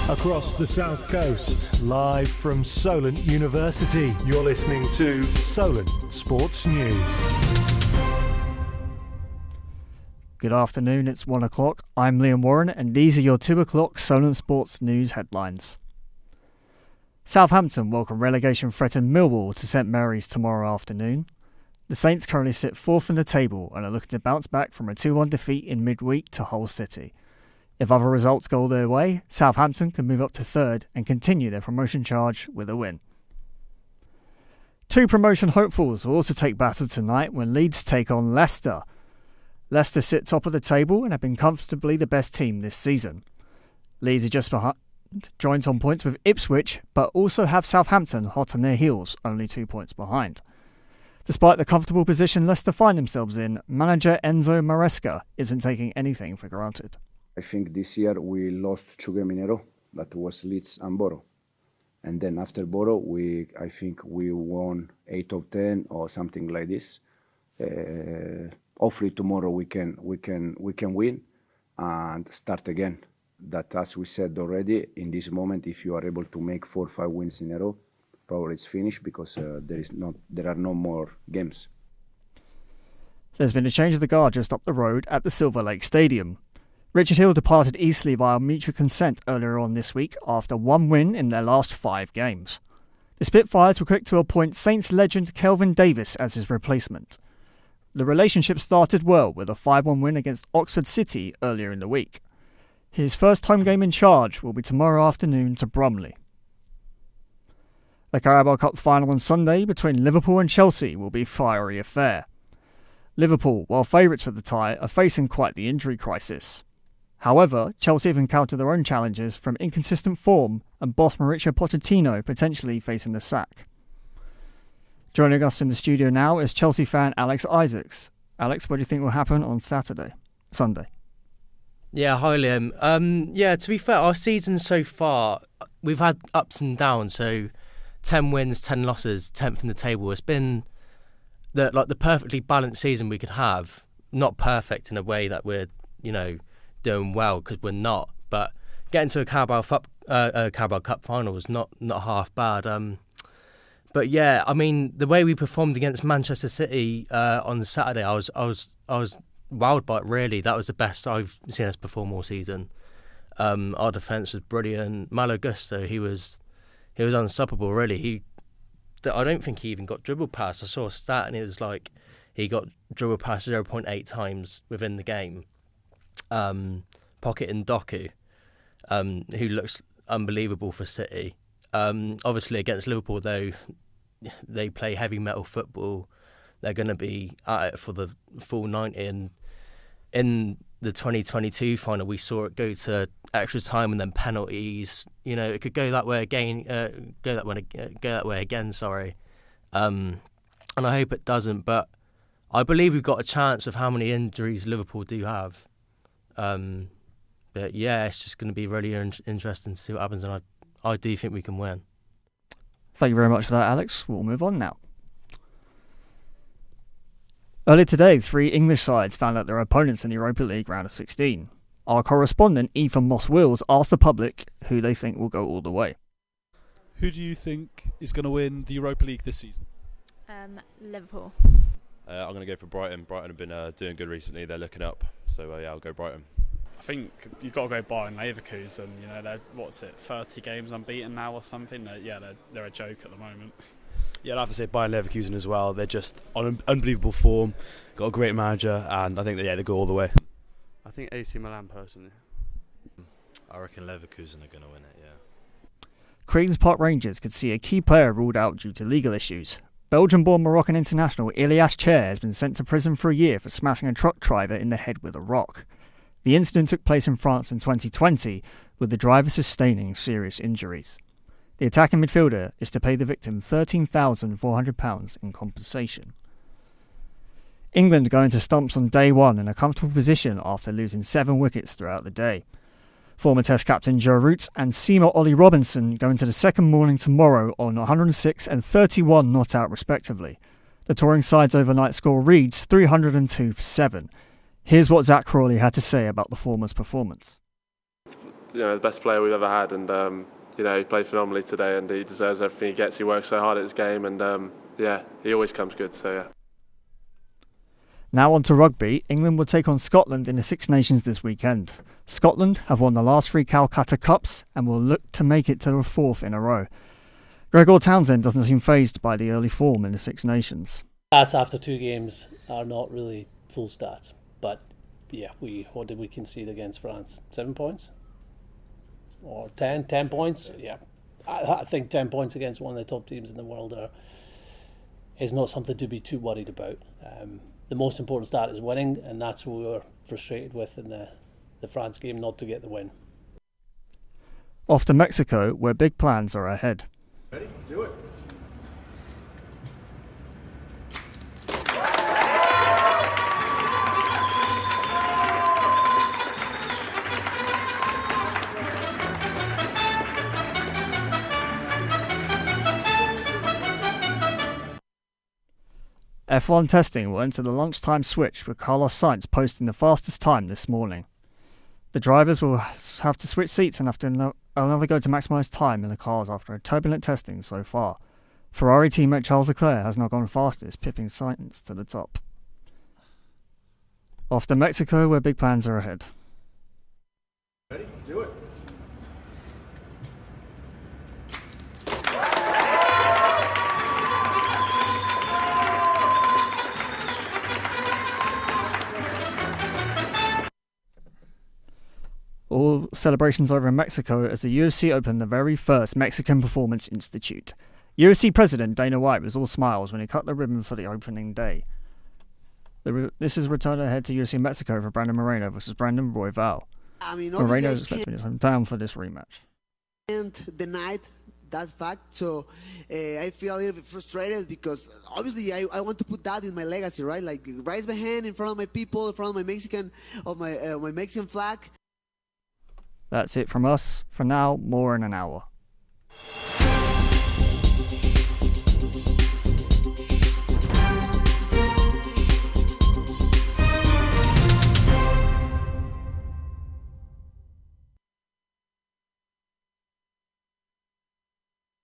Across the South Coast, live from Solent University, you're listening to Solent Sports News. Good afternoon, it's 1 o'clock. I'm Liam Warren and these are your 2 o'clock Solent Sports News headlines. Southampton welcome relegation-threatened Millwall to St Mary's tomorrow afternoon. The Saints currently sit fourth in the table and are looking to bounce back from a 2-1 defeat in midweek to Hull City. If other results go their way, Southampton can move up to third and continue their promotion charge with a win. Two promotion hopefuls will also take battle tonight when Leeds take on Leicester. Leicester sit top of the table and have been comfortably the best team this season. Leeds are just behind, joint on points with Ipswich, but also have Southampton hot on their heels, only 2 points behind. Despite the comfortable position Leicester find themselves in, manager Enzo Maresca isn't taking anything for granted. I think this year we lost 2 games in a row. That was Leeds and Borough. And then after Borough, I think we won 8 of 10 or something like this. Hopefully tomorrow we can win and start again. That, as we said already, in this moment, if you are able to make 4 or 5 wins in a row, probably it's finished because there are no more games. There's been a change of the guard just up the road at the Silver Lake Stadium. Richard Hill departed Eastleigh via mutual consent earlier on this week after 1 win in their last 5 games. The Spitfires were quick to appoint Saints legend Kelvin Davis as his replacement. The relationship started well with a 5-1 win against Oxford City earlier in the week. His first home game in charge will be tomorrow afternoon to Bromley. The Carabao Cup final on Sunday between Liverpool and Chelsea will be a fiery affair. Liverpool, while favourites for the tie, are facing quite the injury crisis. However, Chelsea have encountered their own challenges from inconsistent form and boss Mauricio Pochettino potentially facing the sack. Joining us in the studio now is Chelsea fan Alex Isaacs. Alex, what do you think will happen on Sunday? Yeah, hi Liam. To be fair, our season so far, we've had ups and downs. So 10 wins, 10 losses, 10th in the table. It's been the perfectly balanced season we could have. Not perfect in a way that we're, doing well, because we're not. But getting to a Carabao Cup final was not half bad. But yeah, I mean, the way we performed against Manchester City on Saturday, I was wowed by it. Really, that was the best I've seen us perform all season. Our defence was brilliant. Malo Gusto, he was unstoppable. Really, I don't think he even got dribble past. I saw a stat and it was like he got dribble past 0.8 times within the game. Pocket and Doku, who looks unbelievable for City. Obviously against Liverpool though, they play heavy metal football. They're going to be at it for the full 90. And in the 2022 final, we saw it go to extra time and then penalties. It could go that way again. Go that way again. Sorry. And I hope it doesn't. But I believe we've got a chance with how many injuries Liverpool do have. But yeah, it's just going to be really interesting to see what happens, and I do think we can win. Thank you very much for that, Alex. We'll move on now. Earlier today, 3 English sides found out their opponents in the Europa League round of 16. Our correspondent, Ethan Moss-Wills, asked the public who they think will go all the way. Who do you think is going to win the Europa League this season? Liverpool. I'm going to go for Brighton. Brighton have been doing good recently. They're looking up. So, I'll go Brighton. I think you've got to go Bayern Leverkusen. They're, 30 games unbeaten now or something? They're a joke at the moment. Yeah, I'd have to say Bayern Leverkusen as well. They're just on unbelievable form, got a great manager, and I think they go all the way. I think AC Milan, personally. I reckon Leverkusen are going to win it, yeah. Queen's Park Rangers could see a key player ruled out due to legal issues. Belgian-born Moroccan international Ilias Chair has been sent to prison for a year for smashing a truck driver in the head with a rock. The incident took place in France in 2020, with the driver sustaining serious injuries. The attacking midfielder is to pay the victim £13,400 in compensation. England go into stumps on day one in a comfortable position after losing 7 wickets throughout the day. Former Test captain Joe Root and seamer Ollie Robinson go into the second morning tomorrow on 106 and 31 not out respectively. The touring side's overnight score reads 302 for 7. Here's what Zach Crawley had to say about the former's performance. the best player we've ever had, and he played phenomenally today, and he deserves everything he gets. He works so hard at his game, and he always comes good. So yeah. Now on to rugby. England will take on Scotland in the Six Nations this weekend. Scotland have won the last 3 Calcutta Cups and will look to make it to a 4th in a row. Gregor Townsend doesn't seem fazed by the early form in the Six Nations. Stats after 2 games are not really full stats, but yeah, what did we concede against France? 7 points? Or 10 points? Yeah. I think 10 points against one of the top teams in the world is not something to be too worried about. The most important stat is winning, and that's what we were frustrated with in the France game, not to get the win. Off to Mexico, where big plans are ahead. Ready? Do it. F1 testing will enter the lunchtime switch, with Carlos Sainz posting the fastest time this morning. The drivers will have to switch seats and have to another go to maximise time in the cars after a turbulent testing so far. Ferrari teammate Charles Leclerc has not gone fastest, pipping Sainz to the top. Off to Mexico, where big plans are ahead. Ready? Do it. All celebrations over in Mexico as the UFC opened the very first Mexican Performance Institute. UFC President Dana White was all smiles when he cut the ribbon for the opening day. This is a return ahead to UFC Mexico for Brandon Moreno versus Brandon Royval. Moreno is expected to be down for this rematch. And denied that fact, so I feel a little bit frustrated because obviously I want to put that in my legacy, right? Like raise my hand in front of my people, in front of my Mexican flag. That's it from us. For now, more in an hour.